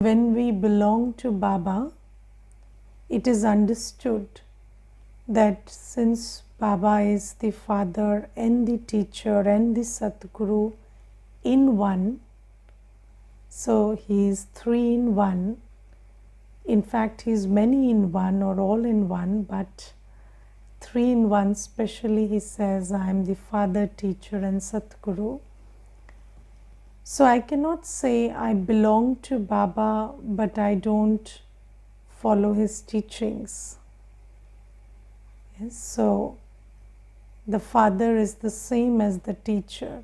when we belong to Baba, it is understood that since Baba is the father and the teacher and the Satguru in one, so he is three in one. In fact, he is many in one or all in one, but three in one, especially he says, I am the father, teacher and Satguru. So I cannot say I belong to Baba, but I don't follow his teachings. Yes, so the father is the same as the teacher.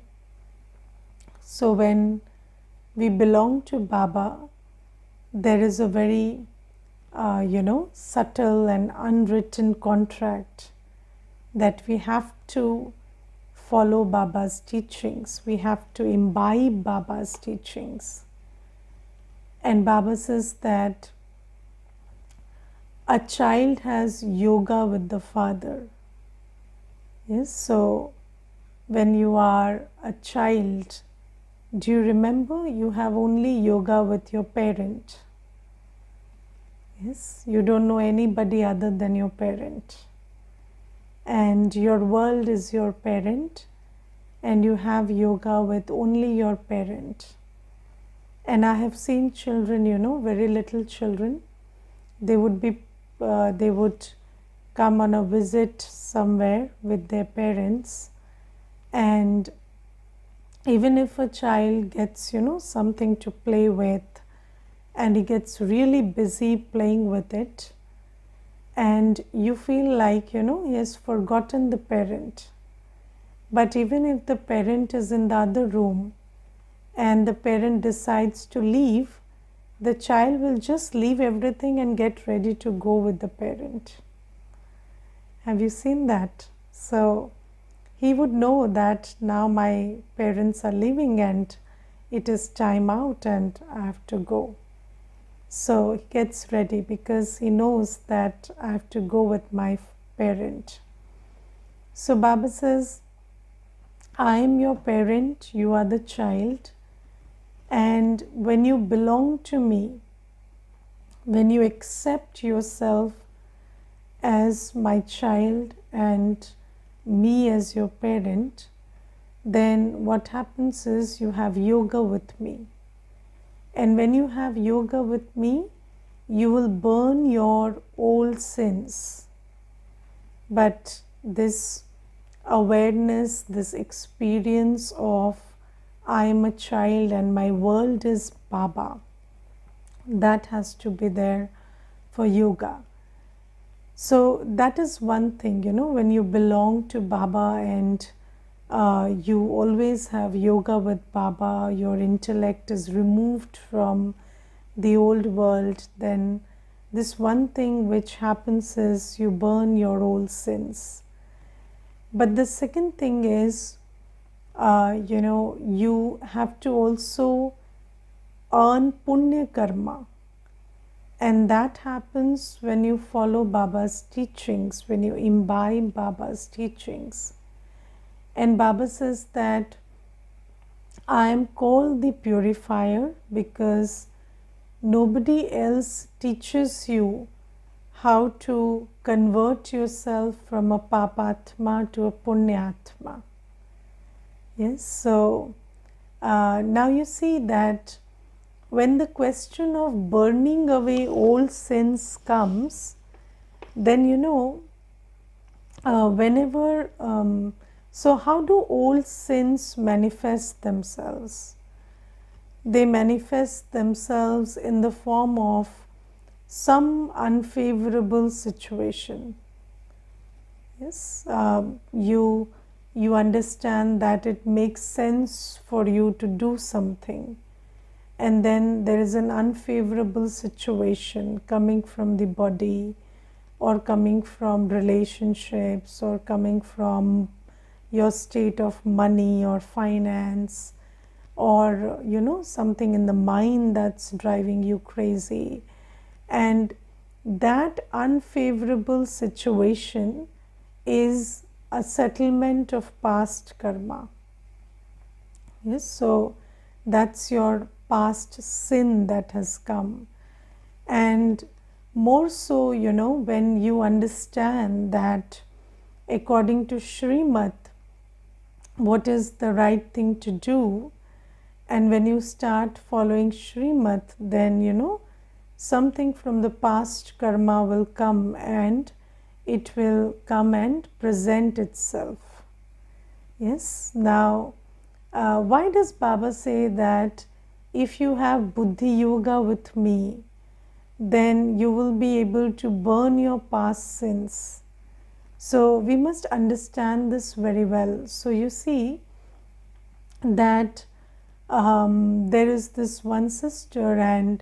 So when we belong to Baba, there is a very subtle and unwritten contract that we have to follow Baba's teachings. We have to imbibe Baba's teachings. And Baba says that a child has yoga with the father. Yes, so when you are a child, do you remember you have only yoga with your parent? Yes, you don't know anybody other than your parent. And your world is your parent, and you have yoga with only your parent. And I have seen children, very little children, they would come on a visit somewhere with their parents, and even if a child gets, something to play with, and he gets really busy playing with it, and you feel like, he has forgotten the parent. But even if the parent is in the other room and the parent decides to leave, the child will just leave everything and get ready to go with the parent. Have you seen that? So he would know that now my parents are leaving and it is time out and I have to go. So he gets ready because he knows that I have to go with my parent. So Baba says, I am your parent, you are the child, and when you belong to me, when you accept yourself as my child and me as your parent, then what happens is you have yoga with me. And when you have yoga with me, you will burn your old sins. But this awareness, this experience of I am a child and my world is Baba, that has to be there for yoga. So that is one thing, when you belong to Baba and you always have yoga with Baba, your intellect is removed from the old world, then this one thing which happens is you burn your old sins. But the second thing is, you have to also earn punya karma. And that happens when you follow Baba's teachings, when you imbibe Baba's teachings. And Baba says that I am called the purifier because nobody else teaches you how to convert yourself from a papatma to a punyatma. Yes, so now you see that when the question of burning away old sins comes, then whenever so how do old sins manifest themselves? They manifest themselves in the form of some unfavorable situation. Yes, you understand that it makes sense for you to do something, and then there is an unfavorable situation coming from the body, or coming from relationships, or coming from your state of money or finance, or something in the mind that's driving you crazy, and that unfavorable situation is a settlement of past karma. Yes, so that's your past sin that has come. And more so, when you understand that according to Srimad, what is the right thing to do, and when you start following Srimad, then something from the past karma will come, and it will come and present itself. Yes. Now, why does Baba say that if you have Buddhi Yoga with me, then you will be able to burn your past sins? So we must understand this very well. So you see that there is this one sister, and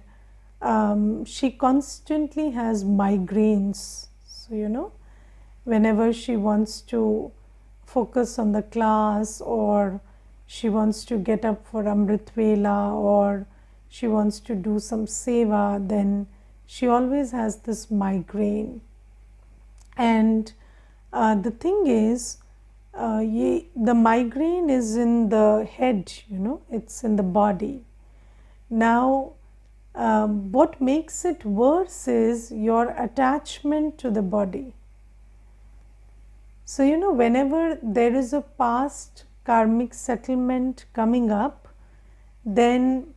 she constantly has migraines. So whenever she wants to focus on the class, or she wants to get up for Amrit Vela, or she wants to do some seva, then she always has this migraine. And the thing is, the migraine is in the head, it's in the body. Now, what makes it worse is your attachment to the body. So, whenever there is a past karmic settlement coming up, then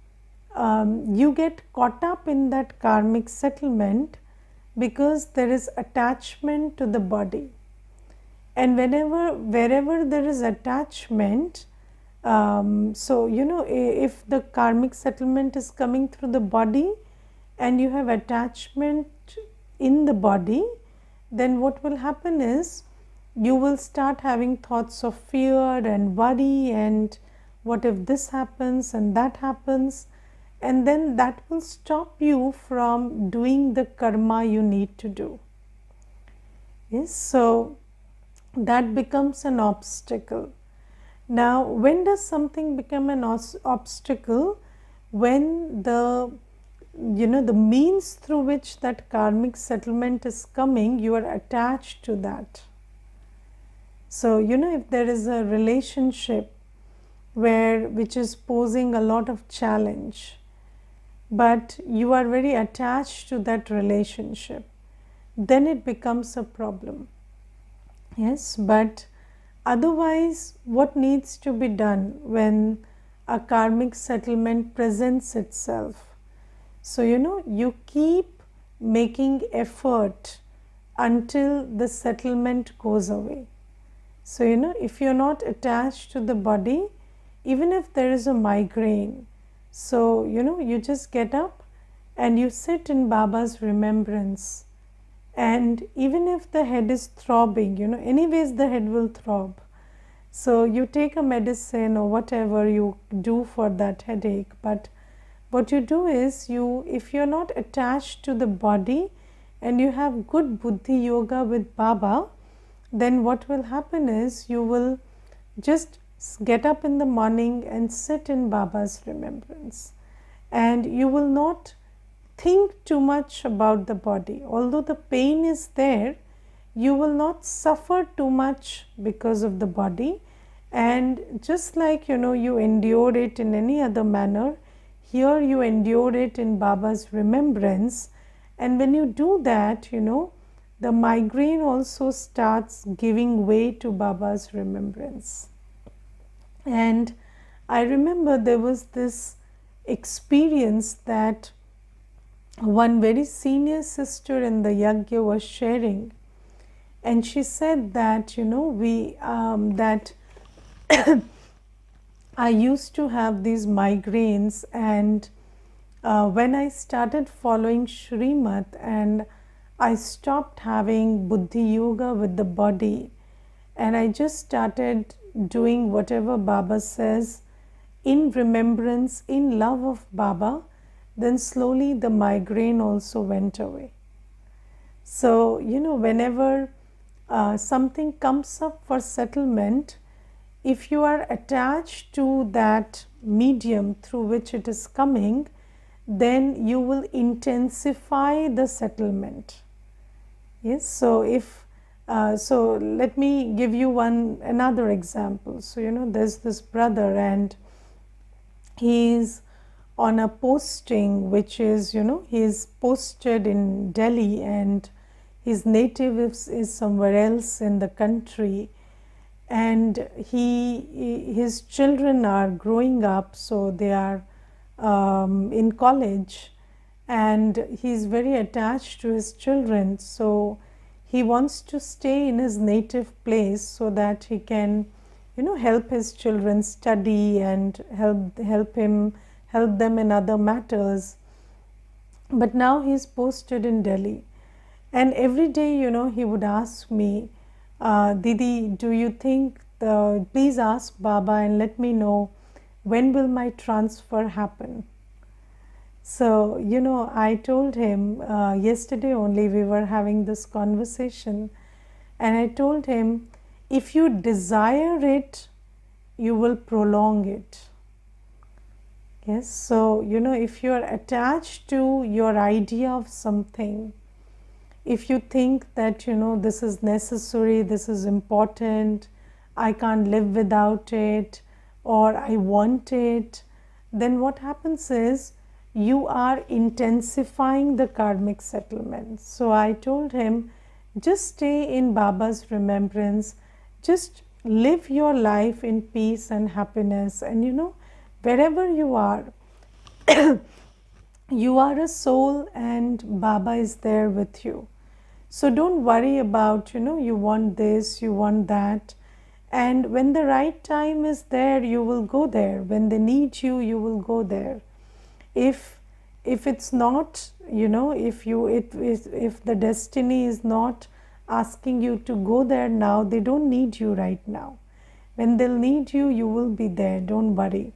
you get caught up in that karmic settlement because there is attachment to the body. And wherever there is attachment, if the karmic settlement is coming through the body and you have attachment in the body, then what will happen is you will start having thoughts of fear and worry, and what if this happens and that happens, and then that will stop you from doing the karma you need to do. Yes, so that becomes an obstacle. Now, when does something become an obstacle? When the means through which that karmic settlement is coming, you are attached to that. So, if there is a relationship which is posing a lot of challenge, but you are very attached to that relationship, then it becomes a problem. Yes, but otherwise, what needs to be done when a karmic settlement presents itself? So, you keep making effort until the settlement goes away. So, if you're not attached to the body, even if there is a migraine, so, you just get up and you sit in Baba's remembrance. And even if the head is throbbing, anyways the head will throb. So, you take a medicine or whatever you do for that headache, but what you do is, if you're not attached to the body and you have good Buddhi Yoga with Baba, then what will happen is you will just get up in the morning and sit in Baba's remembrance, and you will not think too much about the body. Although the pain is there, you will not suffer too much because of the body, and just like you endure it in any other manner, here you endure it in Baba's remembrance. And when you do that, the migraine also starts giving way to Baba's remembrance. And I remember there was this experience that one very senior sister in the yajna was sharing, and she said that that I used to have these migraines, and when I started following Srimad and I stopped having Buddhi Yoga with the body, and I just started doing whatever Baba says in remembrance, in love of Baba, then slowly the migraine also went away. So, whenever something comes up for settlement, if you are attached to that medium through which it is coming, then you will intensify the settlement. Yes, so so let me give you another example. So, there's this brother, and he is on a posting which is, he is posted in Delhi and his native is somewhere else in the country, and his children are growing up, so they are in college, and he's very attached to his children, so he wants to stay in his native place so that he can, help his children study and help them in other matters. But now he's posted in Delhi, and every day, he would ask me, Didi, do you think, please ask Baba and let me know when will my transfer happen. So, I told him yesterday only, we were having this conversation, and I told him, if you desire it, you will prolong it. Yes, so, if you are attached to your idea of something, if you think that, this is necessary, this is important, I can't live without it, or I want it, then what happens is you are intensifying the karmic settlement. So I told him, just stay in Baba's remembrance, just live your life in peace and happiness, and wherever you are, you are a soul and Baba is there with you. So don't worry about, you want this, you want that. And when the right time is there, you will go there. When they need you, you will go there. If it's not, if the destiny is not asking you to go there now, they don't need you right now. When they'll need you, you will be there. Don't worry.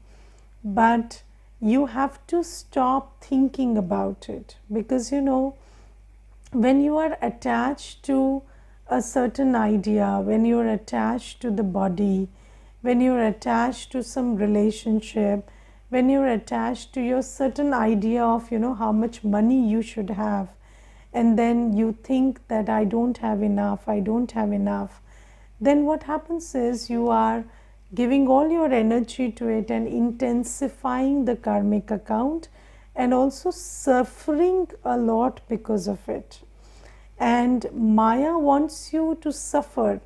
But you have to stop thinking about it, because when you are attached to a certain idea, when you are attached to the body, when you are attached to some relationship, when you are attached to your certain idea of how much money you should have, and then you think that I don't have enough, then what happens is you are giving all your energy to it and intensifying the karmic account, and also suffering a lot because of it. And Maya wants you to suffer,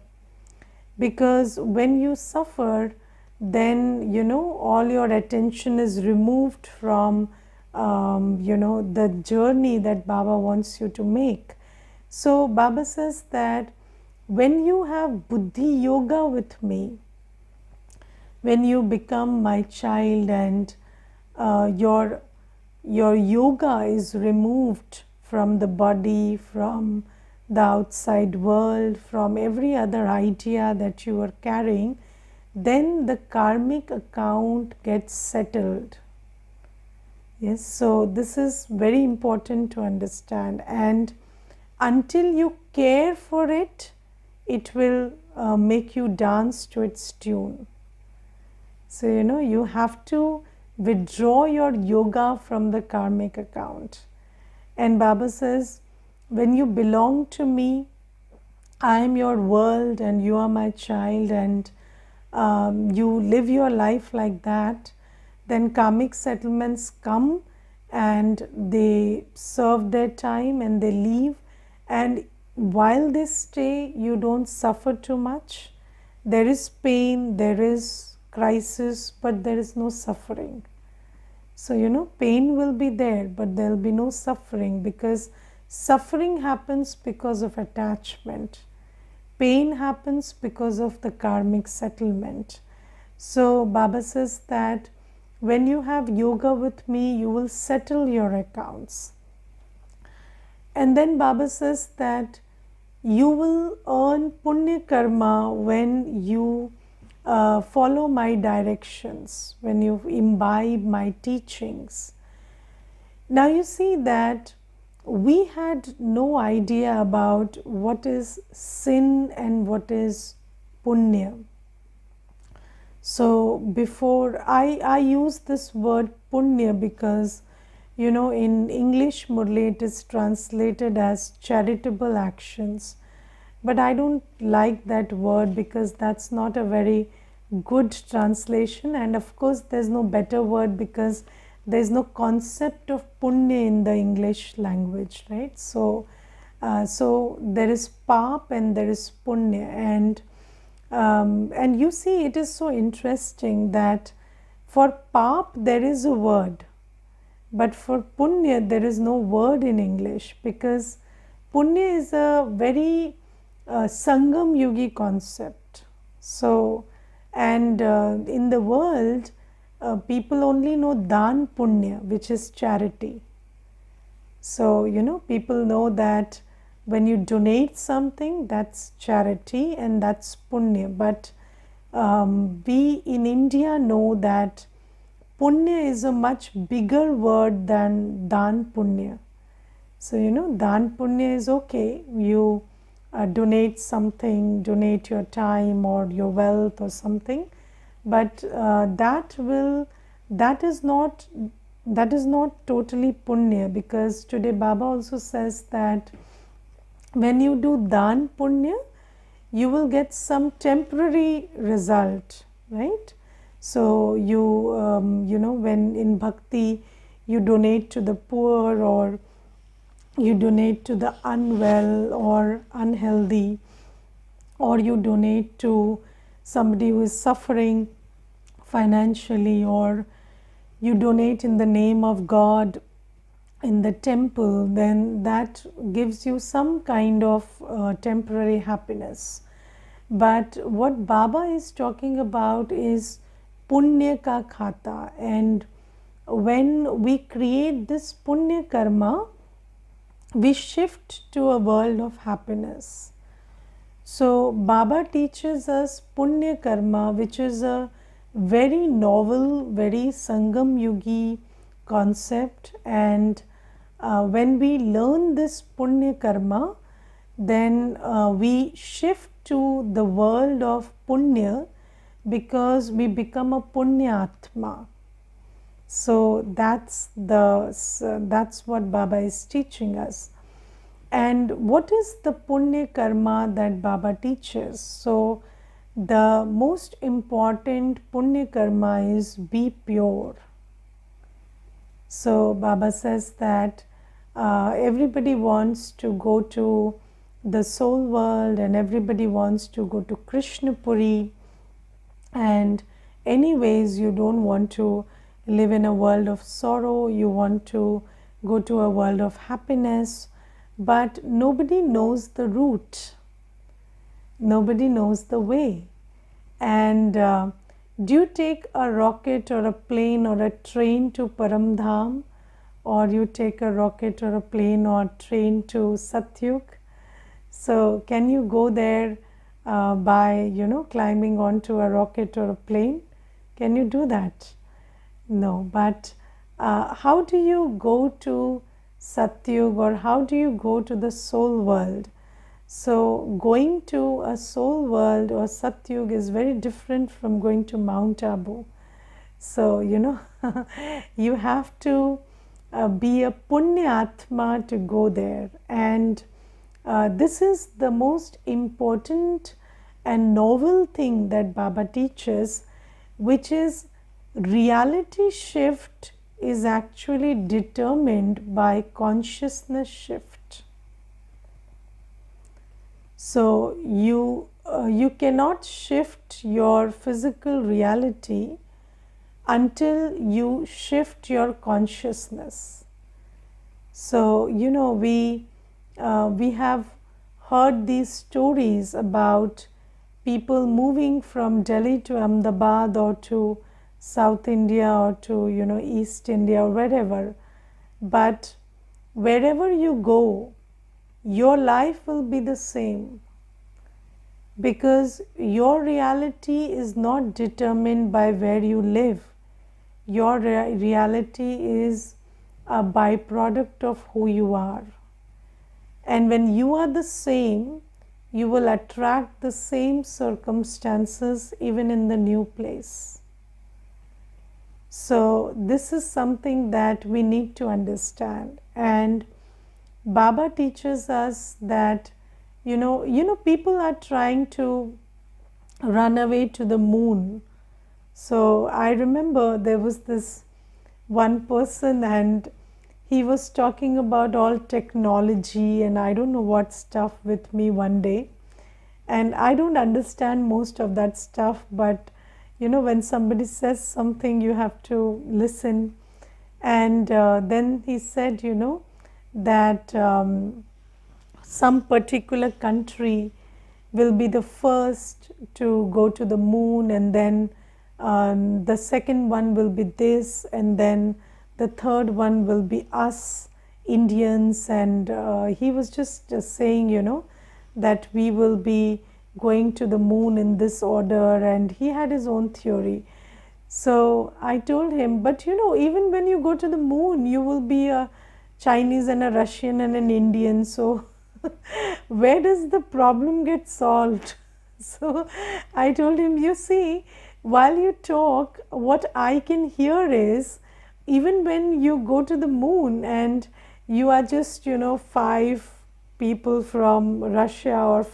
because when you suffer, then all your attention is removed from the journey that Baba wants you to make. So Baba says that when you have buddhi yoga with me, when you become my child and your yoga is removed from the body, from the outside world, from every other idea that you are carrying, then the karmic account gets settled. Yes, so this is very important to understand, and until you care for it, it will make you dance to its tune. So you have to withdraw your yoga from the karmic account. And Baba says, when you belong to me, I am your world and you are my child, and you live your life like that, then karmic settlements come and they serve their time and they leave, and while they stay, you don't suffer too much. There is pain, there is crisis, but there is no suffering. So pain will be there, but there will be no suffering, because suffering happens because of attachment. Pain happens because of the karmic settlement. So Baba says that when you have yoga with me, you will settle your accounts. And then Baba says that you will earn punya karma when you follow my directions, when you imbibe my teachings. Now you see that we had no idea about what is sin and what is punya. So before I use this word punya because in English Murli it is translated as charitable actions, but I don't like that word because that's not a very good translation, and of course there's no better word because there is no concept of punya in the English language, right? So so there is pap and there is punya, and you see, it is so interesting that for pap there is a word, but for punya there is no word in English, because punya is a very Sangam Yugi concept. So, and in the world, people only know Dan Punya, which is charity. So, you know, people know that when you donate something, that's charity and that's punya. But we in India know that punya is a much bigger word than Dan Punya. So, you know, Dan Punya is okay. You donate something, donate your time or your wealth or something, but that is not totally punya, because today Baba also says that when you do dan punya, you will get some temporary result, right? So you know, when in bhakti you donate to the poor, or you donate to the unwell or unhealthy, or you donate to somebody who is suffering financially, or you donate in the name of God in the temple, then that gives you some kind of temporary happiness. But what Baba is talking about is punya ka khata, and when we create this punya karma, we shift to a world of happiness. So Baba teaches us punya karma, which is a very novel, very Sangam Yugi concept, and when we learn this punya karma, then we shift to the world of punya, because we become a punyatma. So that's what Baba is teaching us. And what is the punya karma that Baba teaches? So the most important punya karma is be pure. So Baba says that everybody wants to go to the soul world, and everybody wants to go to Krishna Puri, and anyways you don't want to live in a world of sorrow, you want to go to a world of happiness, but nobody knows the route, nobody knows the way. And do you take a rocket or a plane or a train to Paramdham, or you take a rocket or a plane or train to Satyug? So can you go there by, you know, climbing onto a rocket or a plane? Can you do that? No. But how do you go to Satyug, or how do you go to the soul world? So going to a soul world or Satyug is very different from going to Mount Abu. So, you know, you have to be a punyatma to go there. And this is the most important and novel thing that Baba teaches, which is reality shift is actually determined by consciousness shift. So you cannot shift your physical reality until you shift your consciousness. So, you know, we have heard these stories about people moving from Delhi to Ahmedabad, or to South India, or to, you know, East India, or wherever. But wherever you go, your life will be the same, because your reality is not determined by where you live. Your reality is a byproduct of who you are. And when you are the same, you will attract the same circumstances even in the new place. So this is something that we need to understand. And Baba teaches us that, you know, people are trying to run away to the moon. So I remember there was this one person, and he was talking about all technology and I don't know what stuff with me one day. And I don't understand most of that stuff, but when somebody says something, you have to listen. And then he said, that some particular country will be the first to go to the moon, and then the second one will be this, and then the third one will be us Indians. And he was just saying, that we will be going to the moon in this order, and he had his own theory. So I told him, but even when you go to the moon, you will be a Chinese and a Russian and an Indian. So where does the problem get solved? So I told him, you see, while you talk, what I can hear is, even when you go to the moon and you are just, 5 people from Russia, or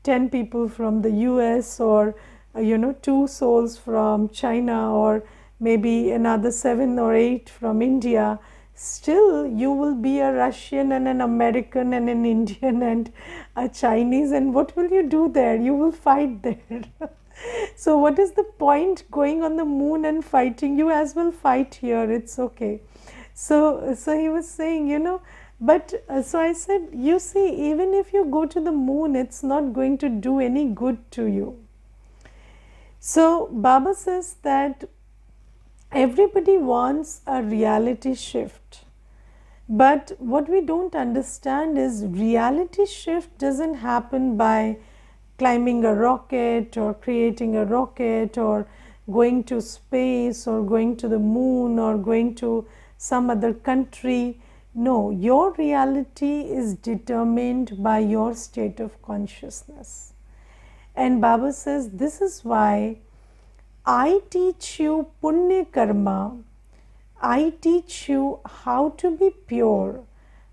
10 people from the US, or 2 souls from China, or maybe another 7 or 8 from India, still you will be a Russian and an American and an Indian and a Chinese, and what will you do there? You will fight there. So what is the point going on the moon and fighting? You as well fight here, it's okay. So he was saying, but so I said, you see, even if you go to the moon, it's not going to do any good to you. So Baba says that everybody wants a reality shift, but what we don't understand is reality shift doesn't happen by climbing a rocket or creating a rocket or going to space or going to the moon or going to some other country. No, your reality is determined by your state of consciousness. And Baba says, this is why I teach you punya karma. I teach you how to be pure,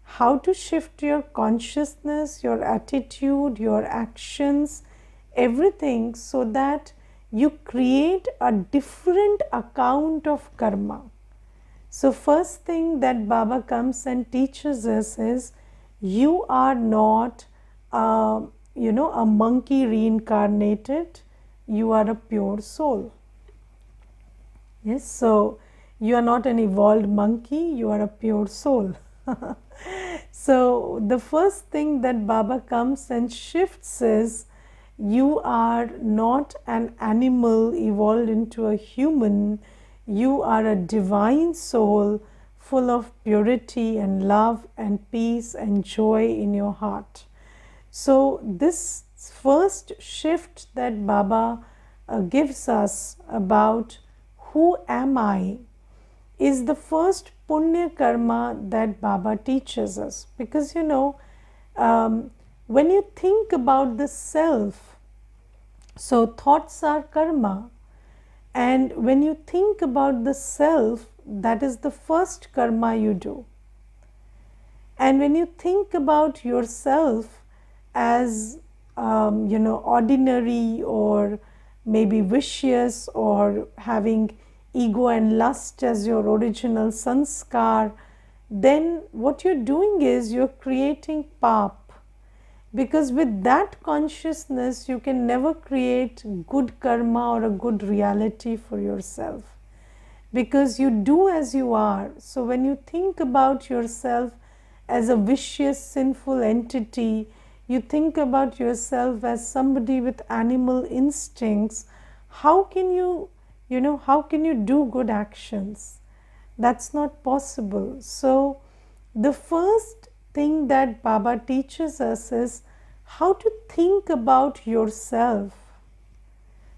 how to shift your consciousness, your attitude, your actions, everything, so that you create a different account of karma. So first thing that Baba comes and teaches us is, you are not a monkey reincarnated, you are a pure soul. Yes, so you are not an evolved monkey, you are a pure soul. So the first thing that Baba comes and shifts is, you are not an animal evolved into a human, you are a divine soul full of purity and love and peace and joy in your heart. So this first shift that Baba gives us about who am I is the first punya karma that Baba teaches us. Because when you think about the self, so thoughts are karma, and when you think about the self, that is the first karma you do. And when you think about yourself as ordinary or maybe vicious or having ego and lust as your original sanskar, then what you're doing is you're creating pap. Because with that consciousness, you can never create good karma or a good reality for yourself. Because you do as you are. So when you think about yourself as a vicious, sinful entity, you think about yourself as somebody with animal instincts, how can you do good actions? That's not possible. So the first thing that Baba teaches us is how to think about yourself,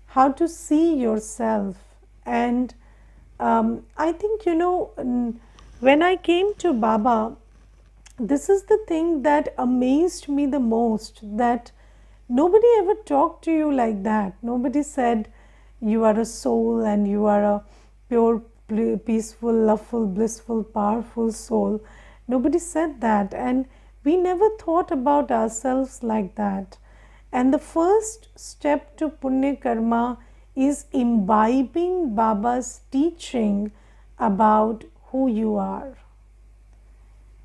how to see yourself. And I think, when I came to Baba, this is the thing that amazed me the most, that nobody ever talked to you like that. Nobody said you are a soul and you are a pure, peaceful, loveful, blissful, powerful soul. Nobody said that, and we never thought about ourselves like that. And the first step to punya karma is imbibing Baba's teaching about who you are.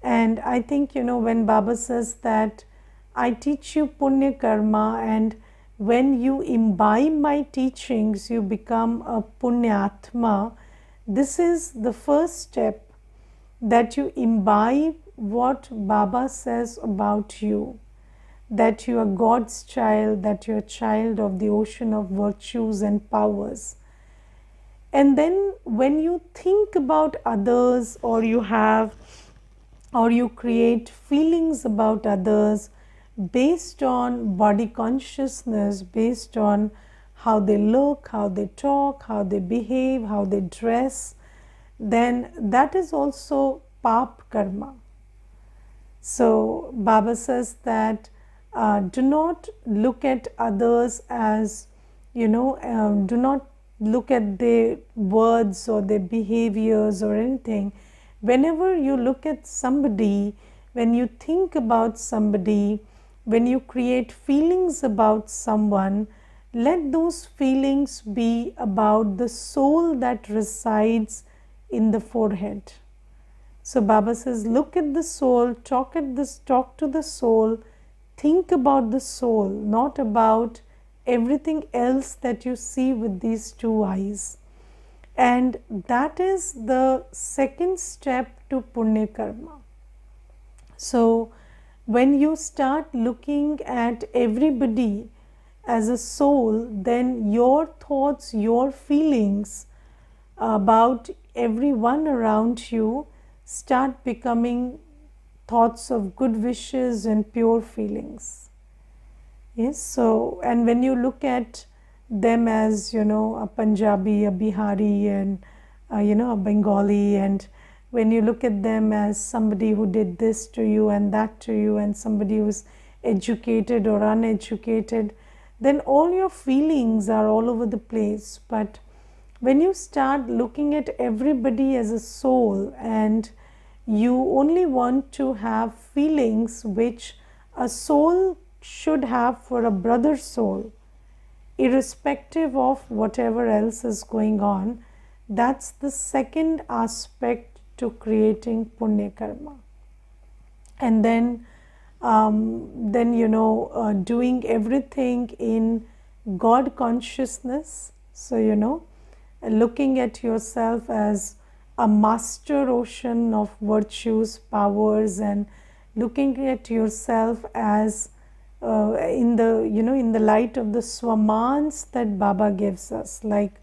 And I think, when Baba says that I teach you Punya Karma, and when you imbibe my teachings, you become a Punyatma. This is the first step, that you imbibe what Baba says about you, that you are God's child, that you are a child of the ocean of virtues and powers. And then when you think about others, or you create feelings about others based on body consciousness, based on how they look, how they talk, how they behave, how they dress, then that is also pap karma. So Baba says that do not look at others as, do not look at their words or their behaviors or anything. Whenever you look at somebody, when you think about somebody, when you create feelings about someone, let those feelings be about the soul that resides in the forehead. So Baba says, look at the soul, talk to the soul, think about the soul, not about everything else that you see with these two eyes. And that is the second step to Punya Karma. So when you start looking at everybody as a soul, then your thoughts, your feelings about everyone around you start becoming thoughts of good wishes and pure feelings. Yes, so, and when you look at them as, a Punjabi, a Bihari, and, a Bengali, and when you look at them as somebody who did this to you and that to you, and somebody who's educated or uneducated, then all your feelings are all over the place. But when you start looking at everybody as a soul, and you only want to have feelings which a soul should have for a brother soul, irrespective of whatever else is going on, that's the second aspect to creating Punya Karma. And then doing everything in God consciousness. So, looking at yourself as a master ocean of virtues, powers, and looking at yourself as in the light of the swamans that Baba gives us. Like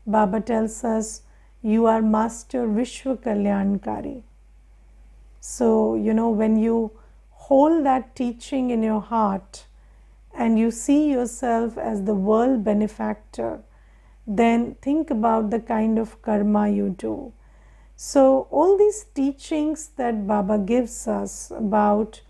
Baba tells us, you are Master Vishwa Kalyankari. So, when you hold that teaching in your heart and you see yourself as the world benefactor, then think about the kind of karma you do. So all these teachings that Baba gives us about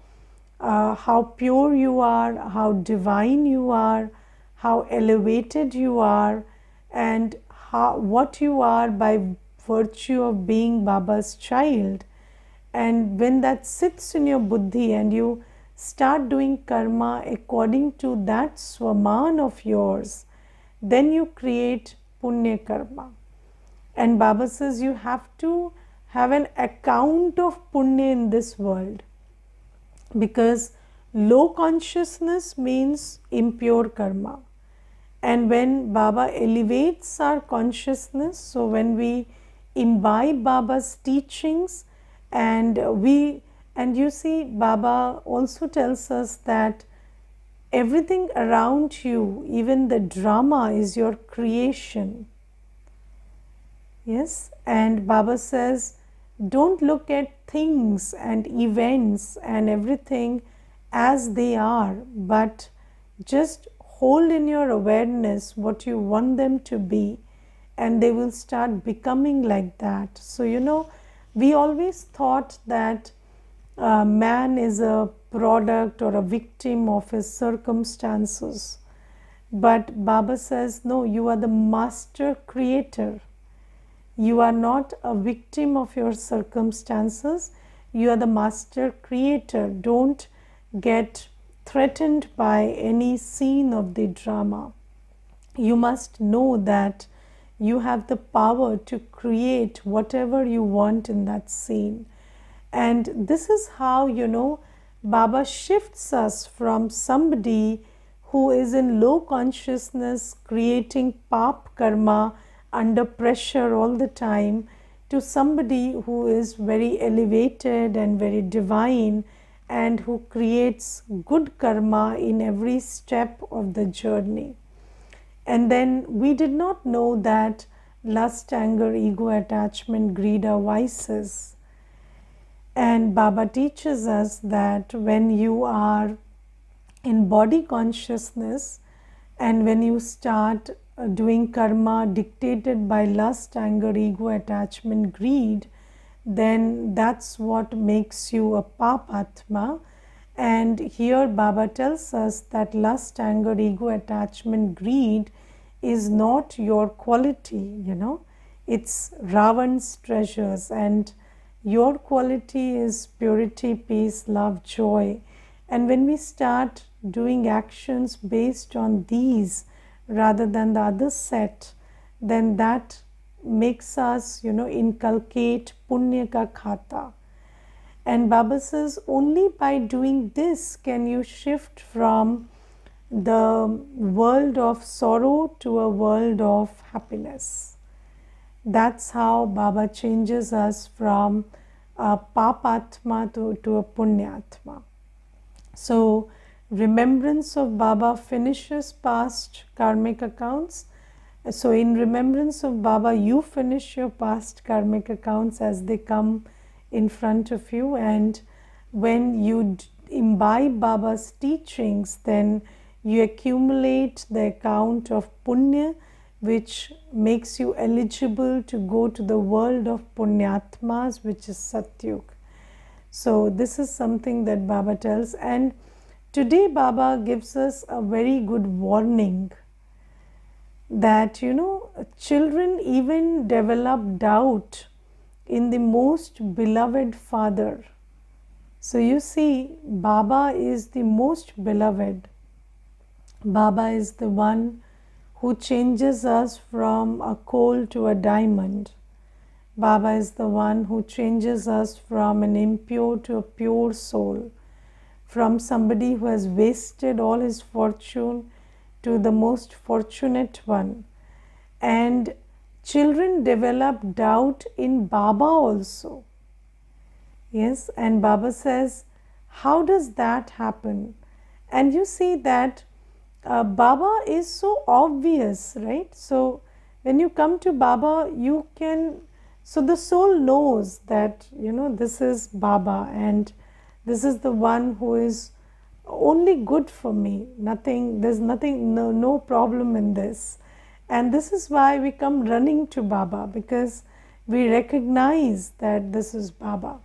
how pure you are, how divine you are, how elevated you are, and what you are by virtue of being Baba's child. And when that sits in your buddhi and you start doing karma according to that swaman of yours, then you create Punya Karma. And Baba says you have to have an account of Punya in this world, because low consciousness means impure karma. And when Baba elevates our consciousness, so when we imbibe Baba's teachings, and you see, Baba also tells us that everything around you, even the drama, is your creation. Yes, and Baba says, don't look at things and events and everything as they are, but just hold in your awareness what you want them to be, and they will start becoming like that. So, we always thought that man is a product or a victim of his circumstances. But Baba says, no, you are the master creator. You are not a victim of your circumstances. You are the master creator. Don't get threatened by any scene of the drama. You must know that you have the power to create whatever you want in that scene. And this is how, Baba shifts us from somebody who is in low consciousness, creating pap karma under pressure all the time, to somebody who is very elevated and very divine, and who creates good karma in every step of the journey. And then we did not know that lust, anger, ego, attachment, greed are vices. And Baba teaches us that when you are in body consciousness and when you start doing karma dictated by lust, anger, ego, attachment, greed, then that's what makes you a papatma. And here Baba tells us that lust, anger, ego, attachment, greed is not your quality, it's Ravan's treasures, and your quality is purity, peace, love, joy. And when we start doing actions based on these rather than the other set, then that makes us, inculcate punya ka khata. And Baba says only by doing this can you shift from the world of sorrow to a world of happiness. That's how Baba changes us from a papatma to a punyatma. So remembrance of Baba finishes past karmic accounts. So in remembrance of Baba, you finish your past karmic accounts as they come in front of you, and when you imbibe Baba's teachings, then you accumulate the account of punya, which makes you eligible to go to the world of punyatmas, which is Satyug. So this is something that Baba tells, and today Baba gives us a very good warning that, children even develop doubt in the most beloved father. So you see, Baba is the most beloved. Baba is the one who changes us from a coal to a diamond. Baba is the one who changes us from an impure to a pure soul, from somebody who has wasted all his fortune to the most fortunate one. And children develop doubt in Baba also. Yes, and Baba says, how does that happen? And you see that Baba is so obvious, right? So when you come to Baba, you can, so the soul knows that, this is Baba and this is the one who is only good for me. Nothing, there's nothing, no problem in this. And this is why we come running to Baba, because we recognize that this is Baba.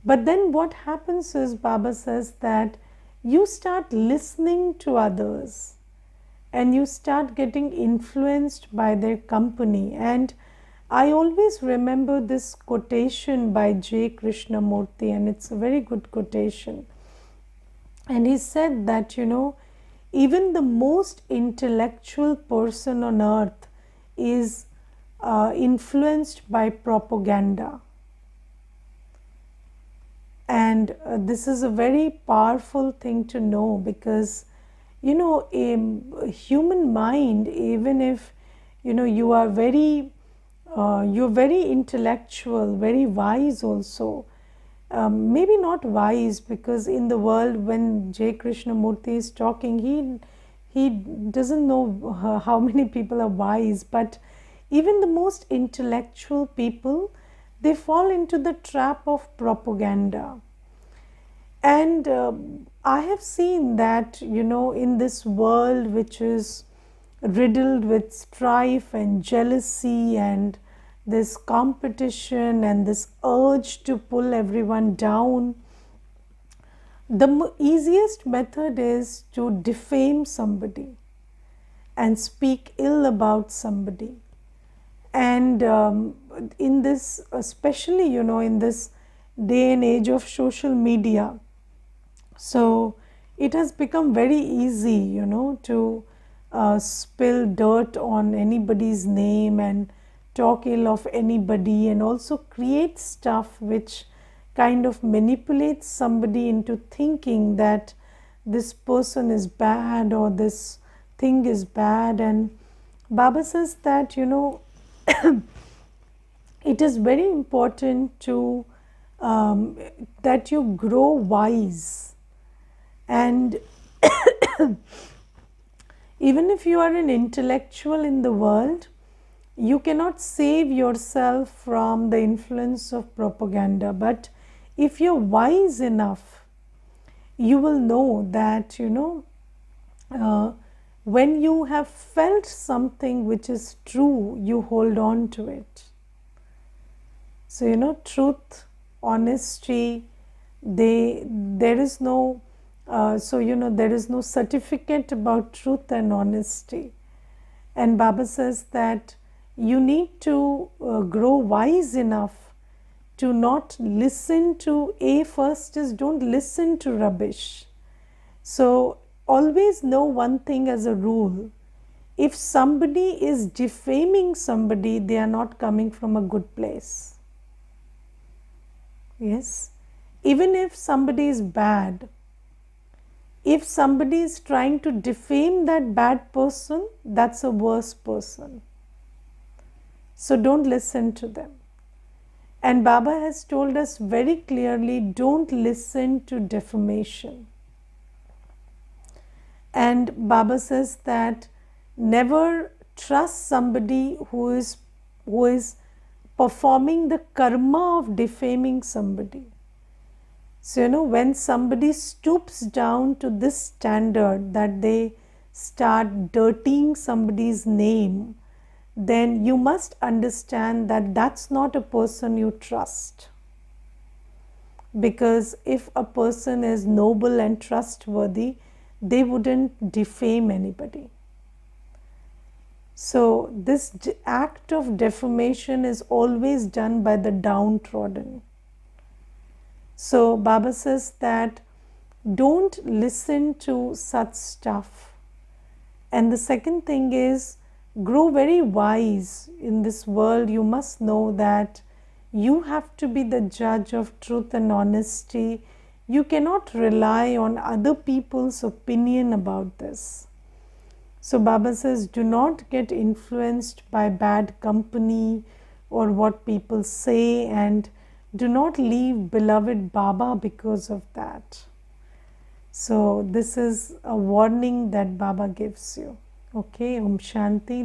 But then what happens is, Baba says that you start listening to others and you start getting influenced by their company. And I always remember this quotation by J. Krishnamurti, and it's a very good quotation. And he said that, even the most intellectual person on earth is influenced by propaganda. And this is a very powerful thing to know, because a human mind, even if you are very you're very intellectual, very wise also, maybe not wise, because in the world when J. Krishnamurti is talking, he doesn't know how many people are wise, but even the most intellectual people, they fall into the trap of propaganda. And I have seen that, in this world which is riddled with strife and jealousy and this competition and this urge to pull everyone down, the easiest method is to defame somebody and speak ill about somebody. And in this, especially, in this day and age of social media, so it has become very easy, to spill dirt on anybody's name and talk ill of anybody, and also create stuff which kind of manipulates somebody into thinking that this person is bad or this thing is bad. And Baba says that, it is very important to that you grow wise. And even if you are an intellectual in the world, you cannot save yourself from the influence of propaganda. But if you're wise enough, you will know that, when you have felt something which is true, you hold on to it. So, truth, honesty, there is no, there is no certificate about truth and honesty. And Baba says that you need to grow wise enough to not listen to, first is don't listen to rubbish. So always know one thing as a rule: if somebody is defaming somebody, they are not coming from a good place. Yes, even if somebody is bad, if somebody is trying to defame that bad person, that's a worse person. So don't listen to them. And Baba has told us very clearly, don't listen to defamation. And Baba says that never trust somebody who is performing the karma of defaming somebody. So, when somebody stoops down to this standard that they start dirtying somebody's name, then you must understand that that's not a person you trust. Because if a person is noble and trustworthy, they wouldn't defame anybody. So this act of defamation is always done by the downtrodden. So Baba says that don't listen to such stuff. And the second thing is, grow very wise in this world. You must know that you have to be the judge of truth and honesty. You cannot rely on other people's opinion about this. So Baba says, do not get influenced by bad company or what people say, and do not leave beloved Baba because of that. So this is a warning that Baba gives you. Okay, Om Shanti.